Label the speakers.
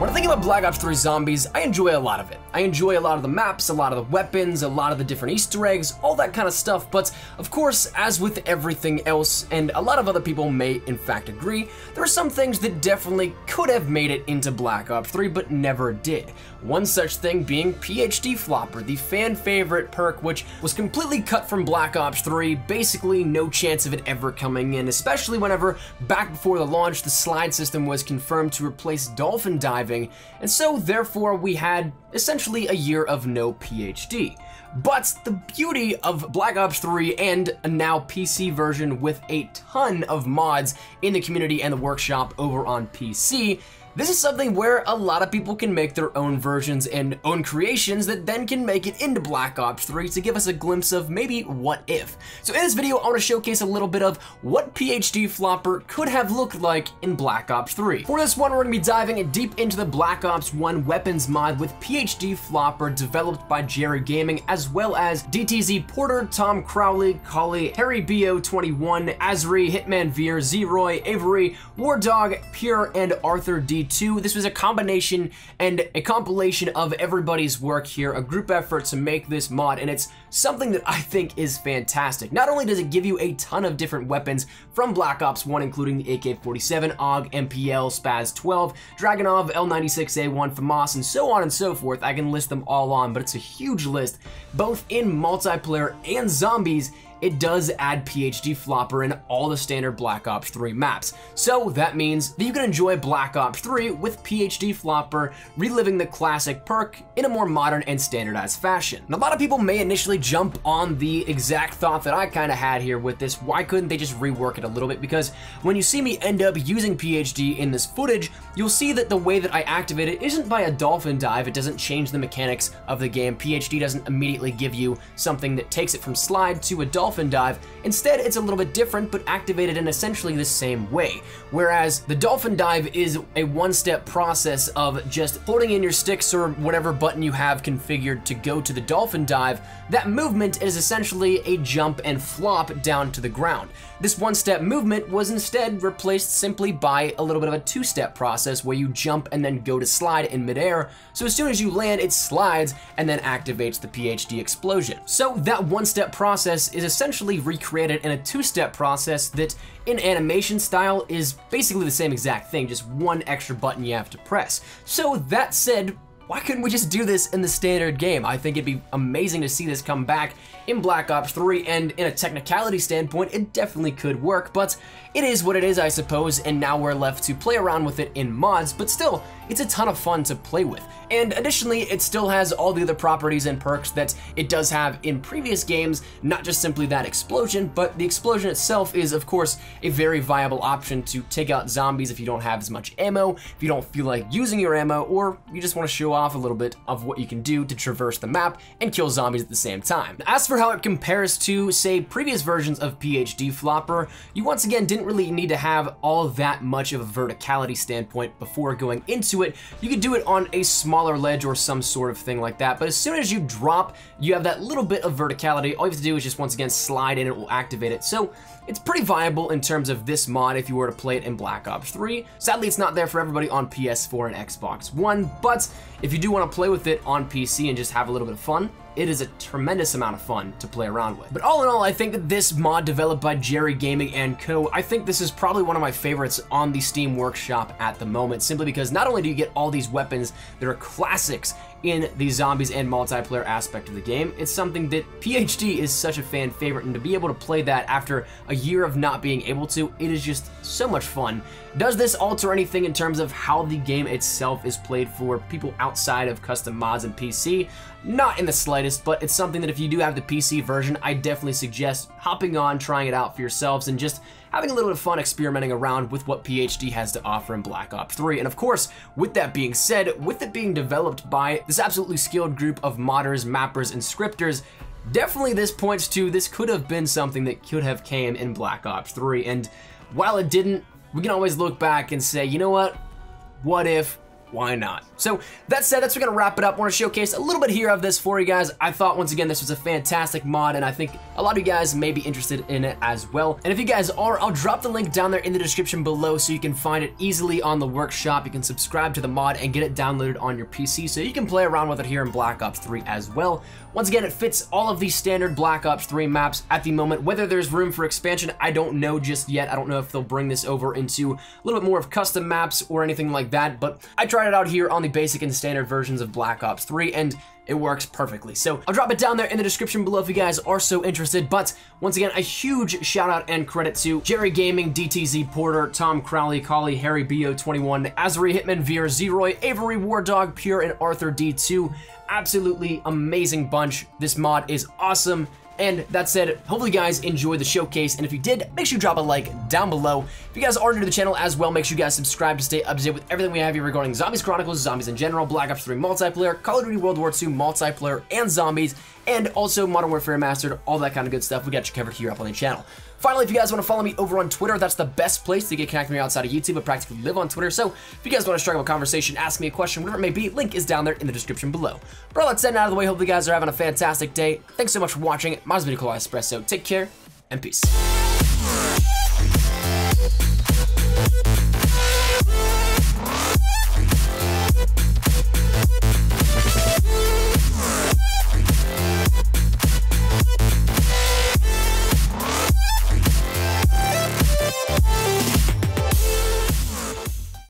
Speaker 1: When I think about Black Ops 3 Zombies, I enjoy a lot of it. I enjoy a lot of the maps, a lot of the weapons, a lot of the different Easter eggs, all that kind of stuff, but of course, as with everything else, and a lot of other people may in fact agree, there are some things that definitely could have made it into Black Ops 3, but never did. One such thing being PhD Flopper, the fan favorite perk which was completely cut from Black Ops 3, basically no chance of it ever coming in, especially whenever, back before the launch, the slide system was confirmed to replace dolphin diving, and so therefore we had essentially a year of no PhD. But the beauty of Black Ops 3 and a now PC version with a ton of mods in the community and the workshop over on PC, this is something where a lot of people can make their own versions and own creations that then can make it into Black Ops 3 to give us a glimpse of maybe what if. So in this video, I want to showcase a little bit of what PhD Flopper could have looked like in Black Ops 3. For this one, we're going to be diving deep into the Black Ops 1 weapons mod with PhD Flopper developed by Jerry Gaming, as well as DTZ Porter, Tom Crowley, Collie, Harry BO3, Azri, Hitman Veer, Zeroy, Avery, War Dog, Pure, and Arthur D2. This was a combination and a compilation of everybody's work here, a group effort to make this mod, and it's something that I think is fantastic. Not only does it give you a ton of different weapons from Black Ops 1, including the AK-47, AUG, MPL, Spaz-12, Dragunov, L96A1, FAMAS, and so on and so forth. I can list them all on, but it's a huge list, both in multiplayer and zombies. It does add PhD Flopper in all the standard Black Ops 3 maps. So that means that you can enjoy Black Ops 3 with PhD Flopper, reliving the classic perk in a more modern and standardized fashion. Now, a lot of people may initially jump on the exact thought that I kind of had here with this. Why couldn't they just rework it a little bit? Because when you see me end up using PhD in this footage, you'll see that the way that I activate it isn't by a dolphin dive. It doesn't change the mechanics of the game. PhD doesn't immediately give you something that takes it from slide to a dolphin dive. Instead, it's a little bit different, but activated in essentially the same way. Whereas the dolphin dive is a one-step process of just holding in your sticks or whatever button you have configured to go to the dolphin dive. That movement is essentially a jump and flop down to the ground. This one-step movement was instead replaced simply by a little bit of a two-step process where you jump and then go to slide in midair. So as soon as you land, it slides and then activates the PhD explosion. So that one-step process is essentially recreated in a two-step process that in animation style is basically the same exact thing, just one extra button you have to press. So that said, why couldn't we just do this in the standard game? I think it'd be amazing to see this come back in Black Ops 3, and in a technicality standpoint, it definitely could work, but it is what it is, I suppose, and now we're left to play around with it in mods, but still, it's a ton of fun to play with. And additionally, it still has all the other properties and perks that it does have in previous games, not just simply that explosion, but the explosion itself is, of course, a very viable option to take out zombies if you don't have as much ammo, if you don't feel like using your ammo, or you just want to show off a little bit of what you can do to traverse the map and kill zombies at the same time. As for how it compares to, say, previous versions of PhD Flopper, you once again didn't really need to have all that much of a verticality standpoint before going into it. You could do it on a smaller ledge or some sort of thing like that, but as soon as you drop, you have that little bit of verticality. All you have to do is just once again slide and it will activate it. So it's pretty viable in terms of this mod if you were to play it in Black Ops 3. Sadly, it's not there for everybody on PS4 and Xbox One, but if you do want to play with it on PC and just have a little bit of fun, it is a tremendous amount of fun to play around with. But all in all, I think that this mod developed by Jerry Gaming and Co., I think this is probably one of my favorites on the Steam Workshop at the moment, simply because not only do you get all these weapons that are classics in the zombies and multiplayer aspect of the game, it's something that PhD is such a fan favorite, and to be able to play that after a year of not being able to, it is just so much fun. Does this alter anything in terms of how the game itself is played for people outside of custom mods and PC? Not in the slightest, but it's something that if you do have the PC version, I definitely suggest hopping on, trying it out for yourselves, and just having a little bit of fun experimenting around with what PhD has to offer in Black Ops 3. And of course, with that being said, with it being developed by this absolutely skilled group of modders, mappers, and scripters, definitely this points to this could have been something that could have came in Black Ops 3. And while it didn't, we can always look back and say, you know what if why not? So that said, that's gonna wrap it up. I want to showcase a little bit here of this for you guys. I thought once again this was a fantastic mod, and I think a lot of you guys may be interested in it as well. And if you guys are, I'll drop the link down there in the description below so you can find it easily on the workshop. You can subscribe to the mod and get it downloaded on your PC so you can play around with it here in Black Ops 3 as well. Once again, it fits all of these standard Black Ops 3 maps at the moment. Whether there's room for expansion, I don't know just yet. I don't know if they'll bring this over into a little bit more of custom maps or anything like that, but I tried it out here on the basic and standard versions of Black Ops 3, and it works perfectly. So I'll drop it down there in the description below if you guys are so interested. But once again, a huge shout out and credit to Jerry Gaming, DTZ Porter, Tom Crowley, Collie, Harry BO21, Azri Hitman, Veer, Zeroy, Avery War Dog, Pure, and Arthur D2. Absolutely amazing bunch. This mod is awesome. And that said, hopefully you guys enjoyed the showcase, and if you did, make sure you drop a like down below. If you guys are new to the channel as well, make sure you guys subscribe to stay up to date with everything we have here regarding Zombies Chronicles, Zombies in general, Black Ops 3 multiplayer, Call of Duty World War II multiplayer, and Zombies, and also Modern Warfare Mastered, all that kind of good stuff. We got you covered here up on the channel. Finally, if you guys want to follow me over on Twitter, that's the best place to get connected with me outside of YouTube. I practically live on Twitter, so if you guys want to strike up a conversation, ask me a question, whatever it may be, link is down there in the description below. But all that said and out of the way, hopefully you guys are having a fantastic day. Thanks so much for watching. My name is Espresso. Take care, and peace.